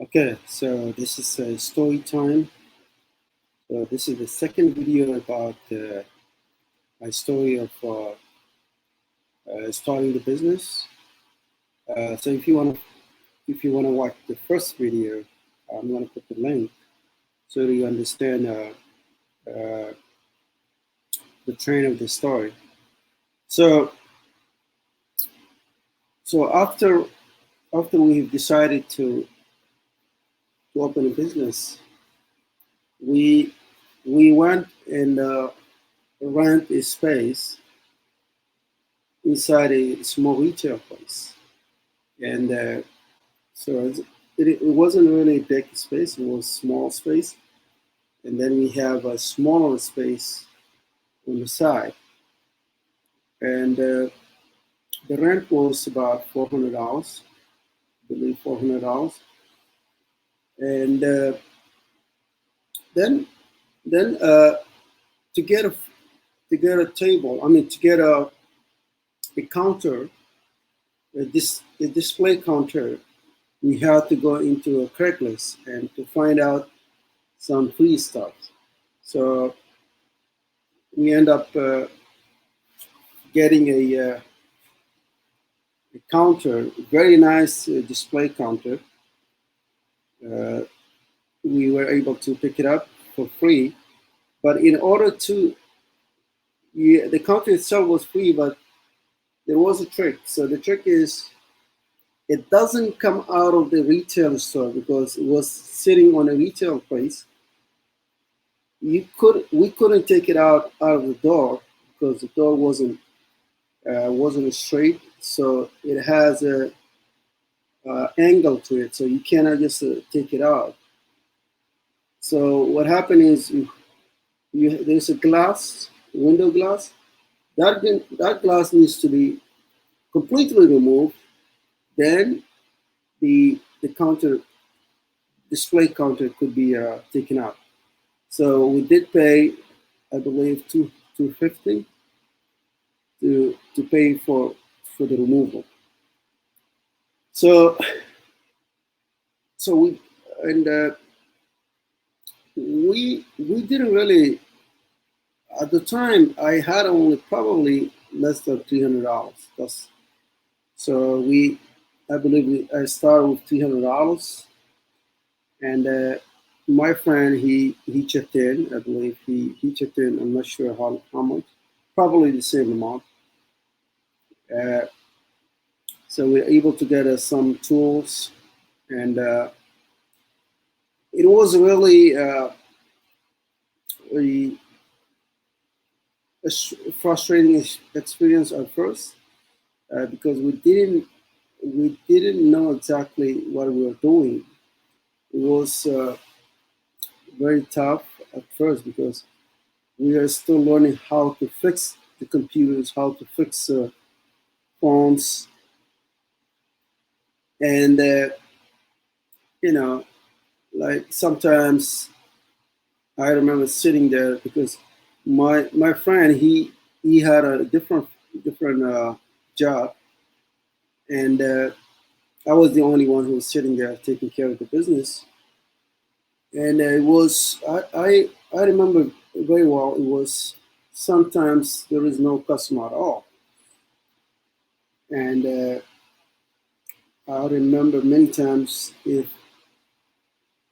Okay, so this is story time. So this is the second video about my story of starting the business. So if you wanna watch the first video, I'm gonna put the link so that you understand uh, the train of the story. So so after we've decided to open a business, we we went and rent a space inside a small retail place. And so it wasn't really a big space, it was small space. And then we have a smaller space on the side. And the rent was about $400, I believe $400. And then then to get a table, I mean to get a counter, a display counter, we had to go into a Craigslist and to find out some free stuff. So we end up getting a counter, very nice display counter. Uh, we were able to pick it up for free, but in order to, yeah, the counter itself was free, but there was a trick. So the trick is it doesn't come out of the retail store because it was sitting on a retail place. We couldn't take it out of the door because the door wasn't straight, so it has a angle to it, so you cannot just take it out. So what happened is there's a glass, window glass. That glass needs to be completely removed. Then the counter display counter could be taken out. So we did pay, I believe, $250 to pay for the removal. So so and we didn't really, at the time I had only probably less than $300. That's so I believe I started with $300, and my friend he chipped in. I believe he chipped in. I'm not sure how much, probably the same amount. Uh, so we were able to get us some tools, and it was really a, frustrating experience at first because we didn't know exactly what we were doing. It was very tough at first because we are still learning how to fix the computers, how to fix phones, and you know, like sometimes I remember sitting there because my friend he had a different job, and I was the only one who was sitting there taking care of the business. And it was I remember very well. It was sometimes there is no customer at all, and I remember many times if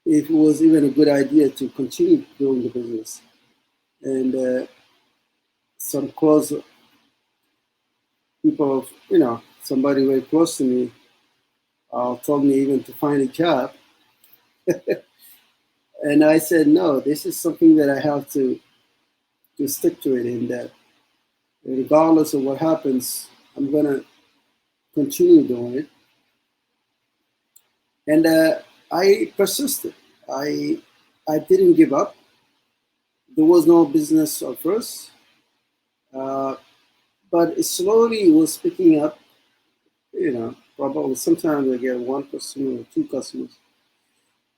it was even a good idea to continue doing the business, and some close people, somebody very close to me, told me even to find a job, and I said no. This is something that I have to stick to it, and that regardless of what happens, I'm gonna continue doing it. And I persisted. I didn't give up. There was no business at first, uh, but slowly it was picking up. Probably sometimes I get one customer or two customers,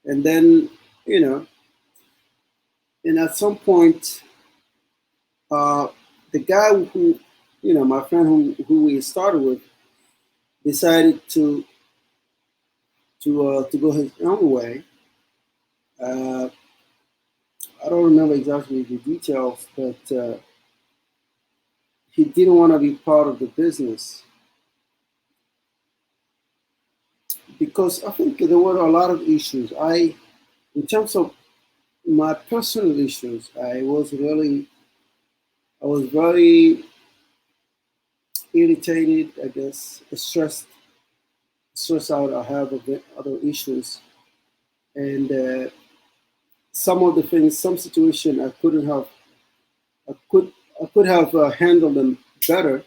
and then you know, and at some point, uh, the guy who, my friend who we started with, decided to go his own way. Uh, I don't remember exactly the details, but he didn't want to be part of the business because I think there were a lot of issues. In terms of my personal issues, I was very irritated, I guess, stressed out. I have a bit other issues, and some of the things, some situation, I could, I could have handled them better,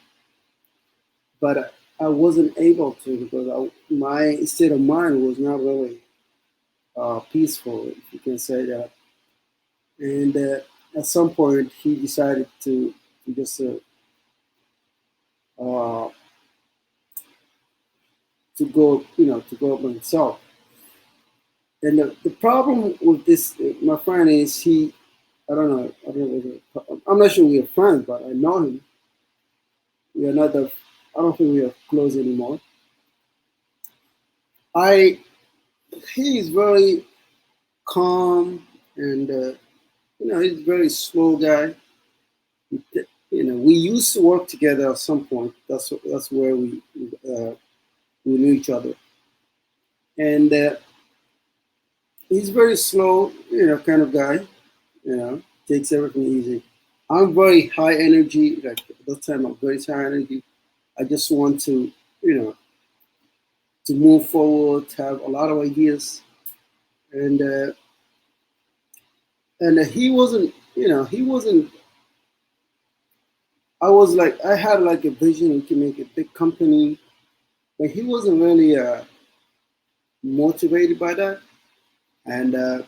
but I wasn't able to because my state of mind was not really peaceful, if you can say that. And at some point, he decided to just uh, to go, to go by himself. And the problem with this, my friend, is I don't know whether, I'm not sure we are friends, but I know him. We are not that, I don't think we are close anymore. I, he is very calm and, he's a very slow guy. We used to work together at some point. That's where we knew each other. And he's very slow, kind of guy. Takes everything easy. I'm very high energy. Like at that time, I'm very high energy. I just want you know, to move forward, have a lot of ideas, and he wasn't. He wasn't. I was like, I had like a vision. We can make a big company, but he wasn't really motivated by that. And the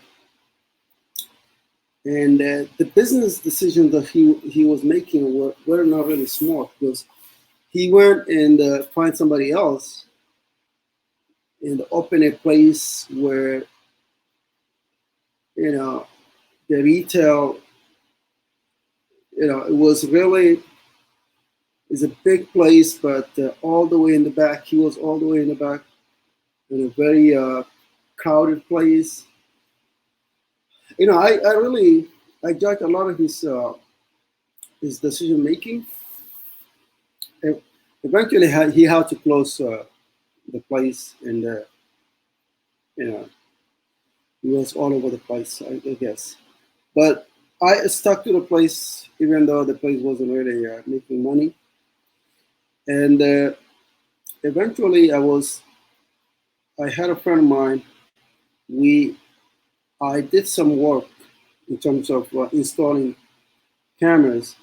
business decisions that he was making were not really smart because he went and find somebody else and open a place where you know the retail, it was really is a big place, but all the way in the back, he was all the way in the back in a very crowded place. I really I judge a lot of his decision making. E- Eventually, he had to close the place, and you know he was all over the place, I guess. But I stuck to the place, even though the place wasn't really making money. And eventually, I had a friend of mine. We I did some work in terms of installing cameras.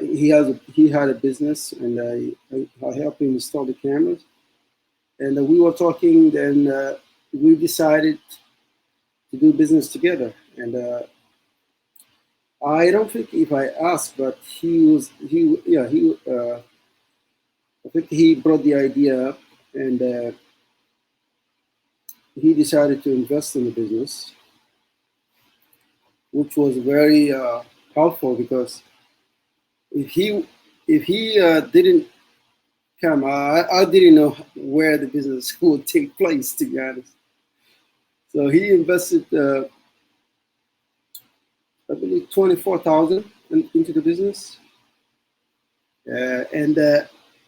He had a business, and I helped him install the cameras. And we were talking, and we decided to do business together. And I don't think if I asked, but he yeah he I think he brought the idea up, and he decided to invest in the business, which was very helpful because if he didn't come, I didn't know where the business would take place, to be honest. So he invested, I believe, 24,000 into the business, and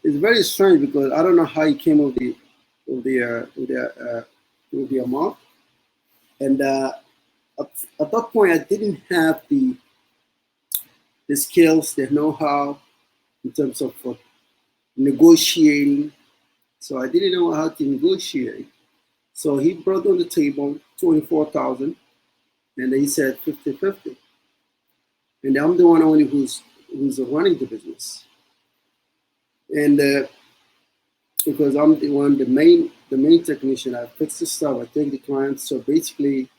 it's very strange because I don't know how he came with the with the amount. And at, at that point, I didn't have the skills, the know-how in terms of negotiating. So I didn't know how to negotiate. So he brought on the table 24,000, and he said 50-50. And I'm the one only who's running the business. And because I'm the main technician, I fix the stuff, I take the clients. So basically,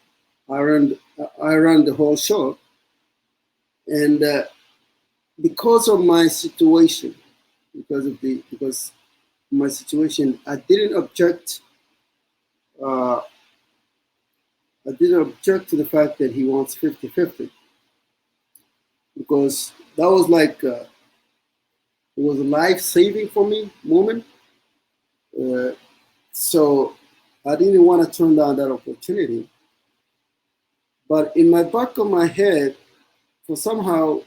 I run the whole show. And because of my situation, because my situation, Uh, I didn't object to the fact that he wants 50-50 because that was like it was a life saving for me moment. Uh, so I didn't want to turn down that opportunity. But in my back of my head, for somehow,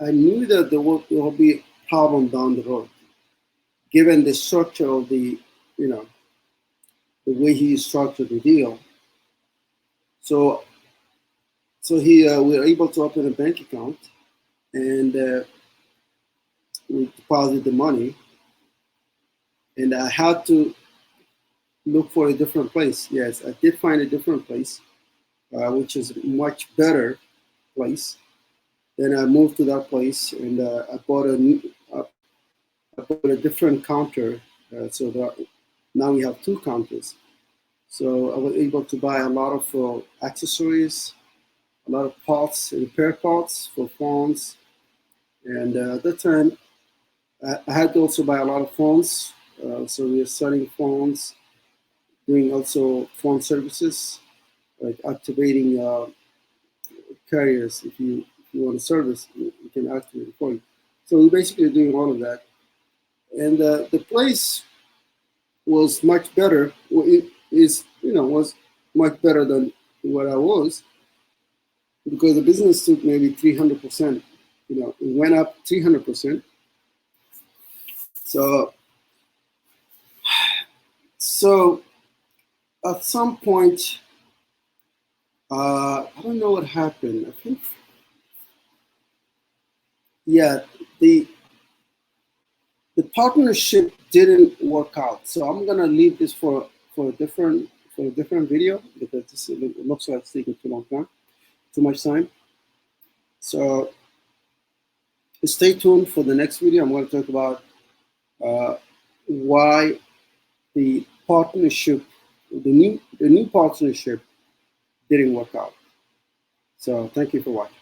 I knew that there will be a problem down the road, given the structure of you know, the way he structured the deal. So, we were able to open a bank account, and we deposit the money. And I had to look for a different place. Yes, I did find a different place, which is a much better place. Then I moved to that place, and I bought a different counter. So that now we have two counters. So I was able to buy a lot of accessories, a lot of parts, repair parts for phones. And at that time, I had to also buy a lot of phones. So we are selling phones, doing also phone services, like activating carriers. If you want a service, you can activate it for you. So we're basically doing all of that. And the place was much better. Well, it is, was much better than where I was, because the business took maybe 300%. It went up 300%. So, so at some point, I don't know what happened. I think, yeah, the the partnership didn't work out. So I'm gonna leave this for a different video, because it looks like it's taking too much time. So stay tuned for the next video. I'm going to talk about why the partnership, the new partnership, didn't work out. So thank you for watching.